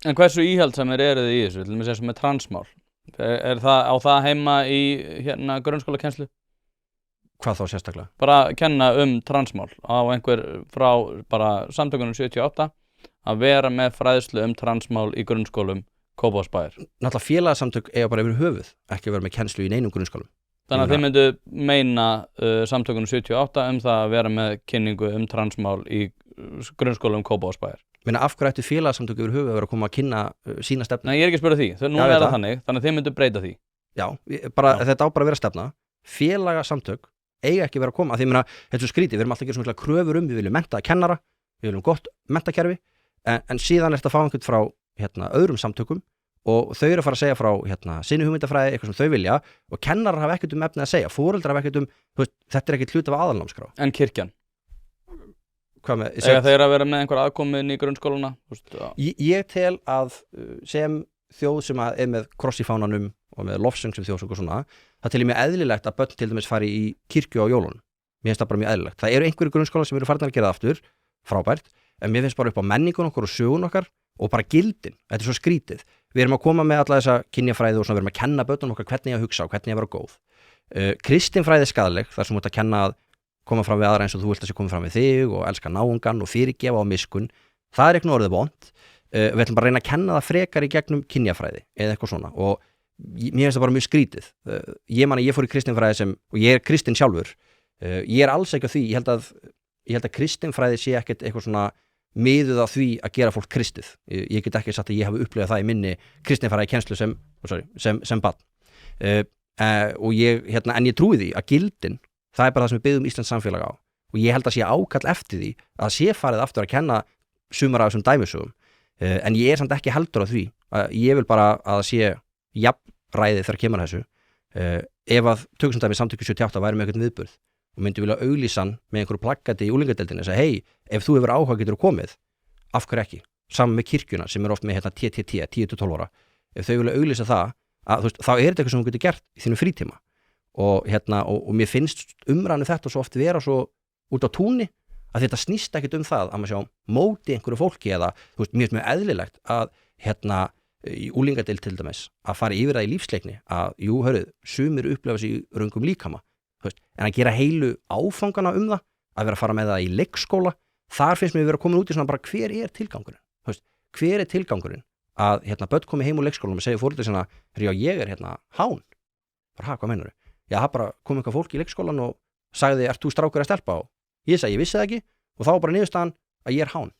En hversu íhaldsamir eru þið í þessu, til dæmis eins og með transmál? Á það heima í grunnskólakennslu? Hvað þá sérstaklega? Bara kenna transmál á einhver frá bara samtökunum 78 að vera með fræðslu transmál í grunnskólum Kópavogsbæjar. Náttúrulega félagasamtök eiga bara yfir höfuð, ekki vera með kennslu í neinum grunnskólum. Þannig að þið myndu meina samtökunum 78 það að vera með kynningu transmál í grunnskólum Kópavogsbæjar. Meina af hverju ættu félagasamtök yfir höfuð að vera að koma að kynna sína stefnu? Nei, ég er ekki að spyrja því. Nú er það þannig að þið myndu breyta því. Já, þetta á bara að vera stefna. Félagasamtök eiga ekki vera að koma. Því ég meina, þetta er svo skrítið, við erum alltaf að gera svona kröfur við viljum mennta kennara, við viljum gott menntakerfi, en síðan er þetta að fá einhvern frá öðrum samtökum og þau eru að fara að segja frá sinni hugmyndafræði, eitthvað sem þau vilja og kennarar hafa ekkert efnið að segja, foreldrar hafa ekkert þetta er ekkert hluti af aðalnámskrá. En kirkjan? Hvað með? Eiga þeir að vera með einhver aðkomu inn í grunnskóluna? Ég tel að sem þjóð sem er með kross í fánanum og með lofsöng sem þjóðsöng og svona, það tel ég mjög eðlilegt að börn til dæmis fari í kirkju á jólunum. Mér finnst það bara mjög eðlilegt. Það eru einhverjir grunnskólar sem eru farin að gera það aftur, frábært, en mér finnst bara upp á menningun okkur og sögun okkar og bara gildin. Þetta er svo skrítið. Við erum að koma með alla þessa kynjafræði og svona, við erum að kenna börnunum okkar hvernig að hugsa og hvernig að vera góð. Kristinfræði er skaðleg, þar sem þú ert að kenna að koma fram við aðra eins og þú vilt að sé koma fram við þig og elska náungan og fyrirgefa og miskun. Það er ekki orðið vont. Við ætlum bara að reyna að kenna það frekar í gegnum kynjafræði eða eitthvað svona og mér finnst það bara mjög skrítið. Ég fór í kristinfræði og ég er kristinn sjálfur. Ég er alls ekki á því, ég held að kristinfræði sé ekkert eitthvað svona miðuð á því að gera fólk kristið. Ég get ekki sagt að ég hafi upplifað það í minni kristinfræði kennslu sem barn. Og en ég trúi því að gildin, það er bara það sem við byggðum Íslands samfélag á og ég held að sé ákall eftir því að sé farið aftur að kenna sumar af þessum dæmisögum. En ég er samt ekki heldur á því að ég vil bara að það sé jafnræði þegar kemur að þessu. Ef að tökum sem dæmi samtöku 78 væri með eitthvað viðburð og myndi vilja auglýsa hann með einhverju plaggati í úlingadeildinni og segja hei, ef þú hefur áhuga getur þú komið, af hverju ekki? Saman með kirkjuna sem er oft með TTT, 10-12 ára. Ef þau vilja auglýsa það, þá er þetta eitthvað sem þú getur gert í þínu frítíma og mér finnst umræðan þetta svo oft vera svo út á túnni að þetta snýst ekkert það að maður sjá móti einhverju fólki eða mér finnst mjög eðlilegt að í úlingadeild til dæmis að fara yfir það í lífsleikni að sumir upplefa sig í röngum líkama en að gera heilu áfangana það að vera að fara með það í leikskóla þar finnst mér vera komin út í svona bara hver er tilgangurinn að börn komi heim úr leikskólanum og segja fóreldri sinna ég er hán bara hvað meinarðu? Já, það bara kom eitthvað fólk í leikskólan og sagði ert þú strákur að stelpa og ég sagði ég vissi það ekki og þá var bara niðurstaðan að ég er hán